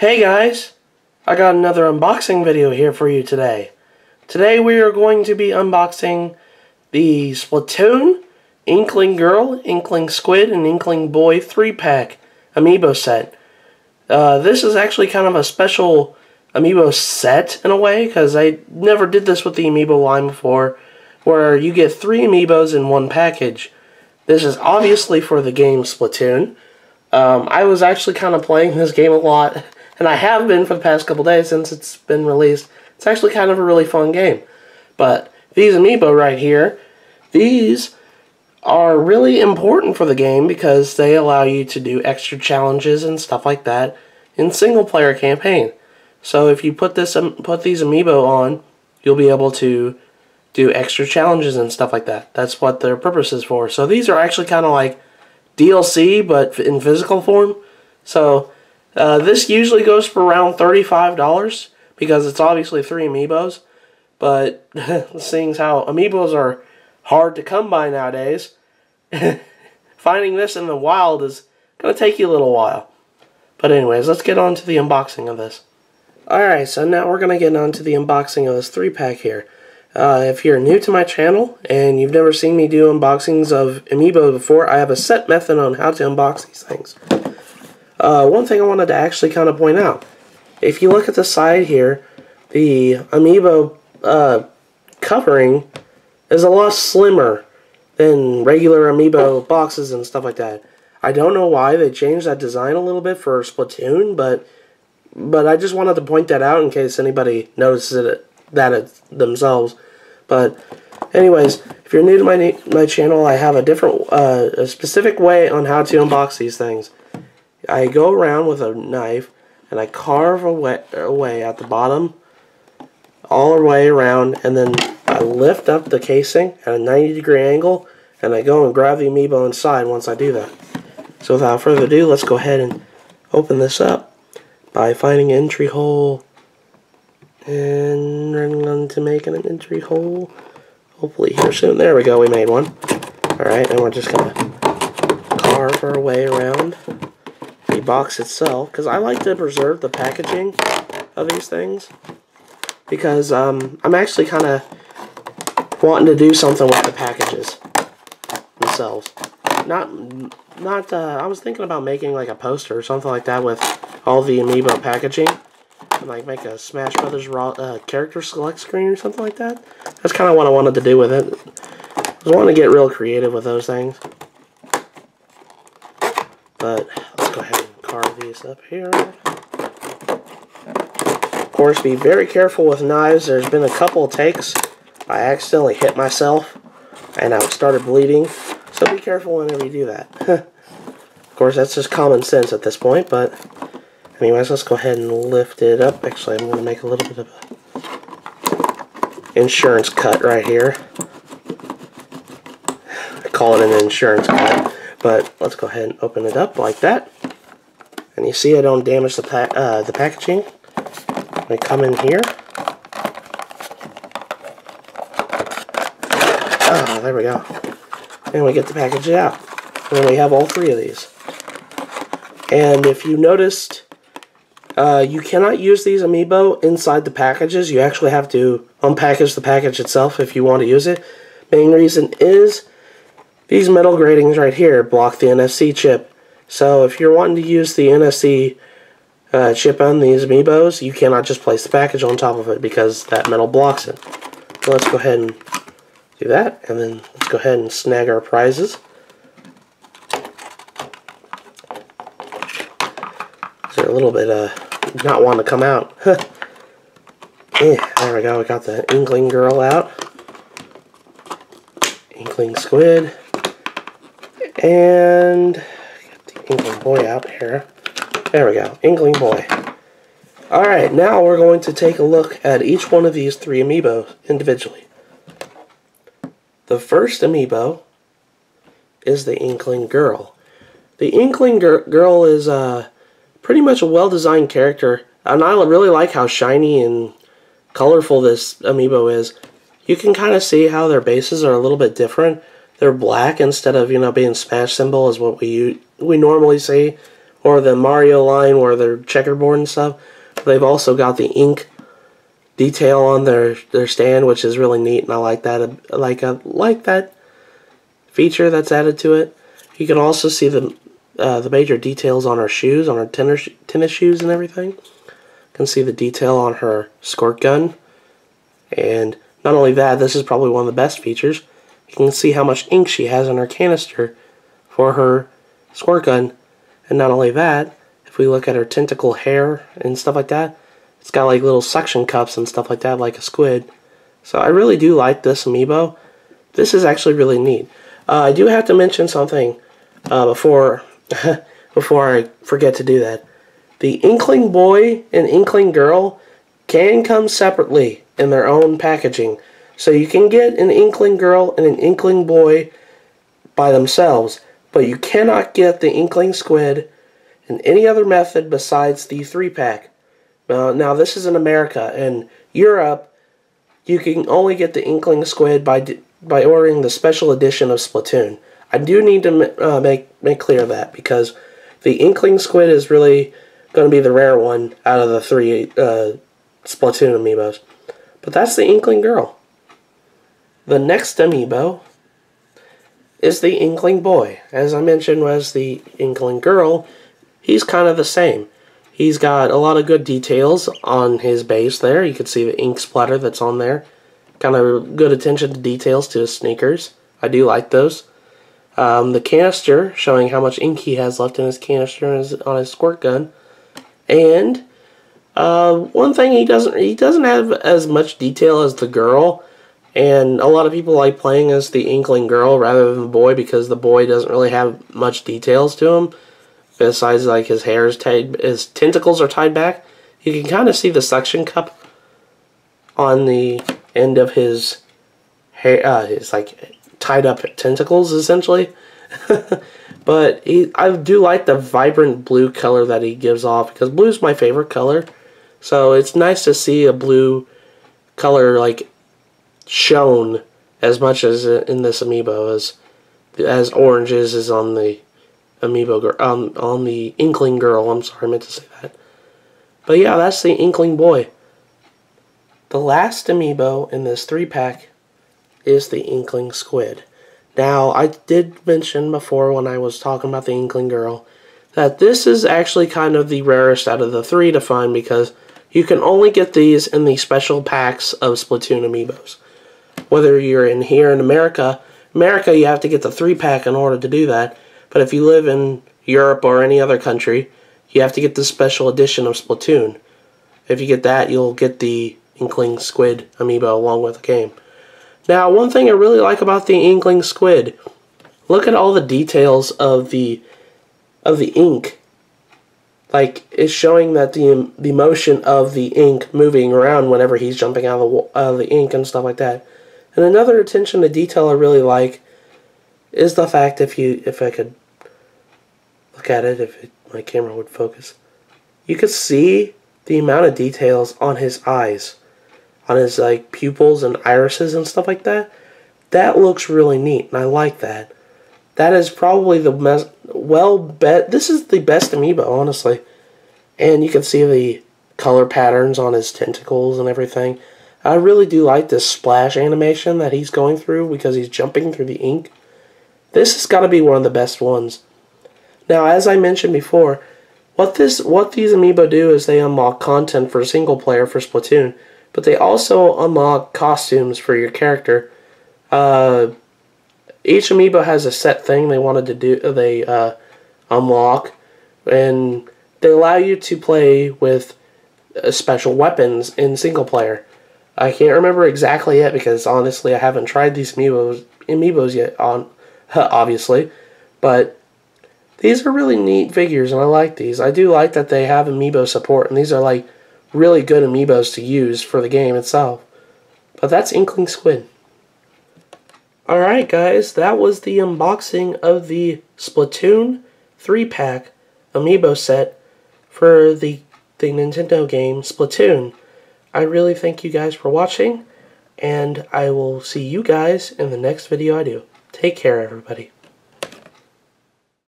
Hey guys, I got another unboxing video here for you today. Today we are going to be unboxing the Splatoon, Inkling Girl, Inkling Squid, and Inkling Boy 3-pack Amiibo set. This is actually kind of a special Amiibo set in a way, because I never did this with the Amiibo line before, where you get 3 Amiibos in one package. This is obviously for the game Splatoon. I was actually kind of playing this game a lot, and I have been for the past couple days since it's been released. It's actually kind of a really fun game. But these Amiibo right here, these are really important for the game because they allow you to do extra challenges and stuff like that in single-player campaign. So if you put these Amiibo on, you'll be able to do extra challenges and stuff like that. That's what their purpose is for. So these are actually kind of like DLC, but in physical form. So this usually goes for around $35 because it's obviously 3 Amiibos. But seeing how Amiibos are hard to come by nowadays, finding this in the wild is going to take you a little while. But anyways, let's get on to the unboxing of this. Alright, so now we're going to get on to the unboxing of this 3-pack here. If you're new to my channel and you've never seen me do unboxings of Amiibo before, I have a set method on how to unbox these things. One thing I wanted to actually kind of point out, if you look at the side here, the Amiibo covering is a lot slimmer than regular Amiibo boxes and stuff like that. I don't know why they changed that design a little bit for Splatoon, but I just wanted to point that out in case anybody notices that themselves. But anyways, if you're new to my channel, I have a specific way on how to unbox these things. I go around with a knife and I carve away at the bottom all the way around, and then I lift up the casing at a 90-degree angle, and I go and grab the Amiibo inside once I do that. So without further ado, let's go ahead and open this up by finding an entry hole. And I'm going to make an entry hole, hopefully here soon. There we go, we made one. Alright, and we're just going to carve our way around the box itself, because I like to preserve the packaging of these things, because I'm actually kind of wanting to do something with the packages themselves. I was thinking about making like a poster or something like that with all the Amiibo packaging. Like make a Smash Brothers character select screen or something like that. That's kind of what I wanted to do with it. I was wanting to get real creative with those things. But let's go ahead and carve these up here. Of course, be very careful with knives. There's been a couple of takes I accidentally hit myself and I started bleeding. So be careful whenever you do that. Of course, that's just common sense at this point, but anyways, let's go ahead and lift it up. Actually, I'm going to make a little bit of an insurance cut right here. I call it an insurance cut, but let's go ahead and open it up like that. And you see I don't damage the packaging. I come in here. Ah, there we go. And we get the package out. And then we have all 3 of these. And if you noticed, you cannot use these Amiibo inside the packages. You actually have to unpackage the package itself if you want to use it. Main reason is these metal gratings right here block the NFC chip. So if you're wanting to use the NFC chip on these Amiibos, you cannot just place the package on top of it because that metal blocks it. So let's go ahead and do that, and then let's go ahead and snag our prizes. They're a little bit not wanting to come out. Yeah, there we go. We got the Inkling Girl out, Inkling Squid, and get the Inkling Boy out here. There we go, Inkling Boy. Alright, now we're going to take a look at each one of these 3 Amiibo individually. The first Amiibo is the Inkling Girl. The Inkling Girl is pretty much a well-designed character, and I really like how shiny and colorful this Amiibo is. You can kind of see how their bases are a little bit different. They're black instead of, being Smash symbol is what we normally see or the Mario line where they're checkerboard and stuff. They've also got the ink detail on their stand, which is really neat, and I like that. I like that feature that's added to it. You can also see the major details on her shoes, on her tennis shoes and everything. You can see the detail on her squirt gun. And not only that, this is probably one of the best features. You can see how much ink she has in her canister for her squirt gun. And not only that, if we look at her tentacle hair and stuff like that, it's got like little suction cups and stuff like that, like a squid. So I really do like this amiibo. This is actually really neat. I do have to mention something before I forget to do that. The Inkling Boy and Inkling Girl can come separately in their own packaging. So you can get an Inkling Girl and an Inkling Boy by themselves, but you cannot get the Inkling Squid in any other method besides the 3-pack. Now this is in America. In Europe, you can only get the Inkling Squid by ordering the special edition of Splatoon. I do need to make clear that, because the Inkling Squid is really going to be the rare one out of the 3 Splatoon amiibos. But that's the Inkling Girl. The next amiibo is the Inkling Boy. As I mentioned, was the Inkling Girl. He's kind of the same. He's got a lot of good details on his base there. You can see the ink splatter that's on there. Kind of good attention to details to his sneakers. I do like those. The canister, showing how much ink he has left in his canister on his squirt gun. And one thing he doesn't have as much detail as the girl. And a lot of people like playing as the Inkling Girl rather than the boy, because the boy doesn't really have much details to him. Besides, like, his hair is tied, his tentacles are tied back. You can kind of see the suction cup on the end of his hair, his like tied up tentacles, essentially. But I do like the vibrant blue color that he gives off, because blue is my favorite color. So it's nice to see a blue color like shown as much as in this amiibo as orange is on the amiibo on the Inkling Girl. I'm sorry, I meant to say that. But yeah, that's the Inkling Boy. The last amiibo in this 3-pack is the Inkling Squid. Now, I did mention before when I was talking about the Inkling Girl that this is actually kind of the rarest out of the 3 to find, because you can only get these in the special packs of Splatoon amiibos. Whether you're here in America, you have to get the 3-pack in order to do that. But if you live in Europe or any other country, you have to get the special edition of Splatoon. If you get that, you'll get the Inkling Squid amiibo along with the game. Now, one thing I really like about the Inkling Squid, look at all the details of the ink. Like, it's showing that the motion of the ink moving around whenever he's jumping out of the ink and stuff like that. And another attention to detail I really like is the fact, if I could look at it, if my camera would focus, you could see the amount of details on his eyes, on his like pupils and irises and stuff like that. That looks really neat, and I like that. That is probably the best. This is the best amiibo, honestly. And you can see the color patterns on his tentacles and everything. I really do like this splash animation that he's going through, because he's jumping through the ink. This has got to be one of the best ones. Now, as I mentioned before, what these amiibo do is they unlock content for single player for Splatoon, but they also unlock costumes for your character. Each amiibo has a set thing they wanted to do. They unlock, and they allow you to play with special weapons in single player. I can't remember exactly yet, because honestly I haven't tried these amiibos yet, obviously, but these are really neat figures, and I like these. I do like that they have amiibo support, and these are like really good amiibos to use for the game itself. But that's Inkling Squid. Alright guys, that was the unboxing of the Splatoon 3-pack amiibo set for the Nintendo game Splatoon. I really thank you guys for watching, and I will see you guys in the next video I do. Take care, everybody.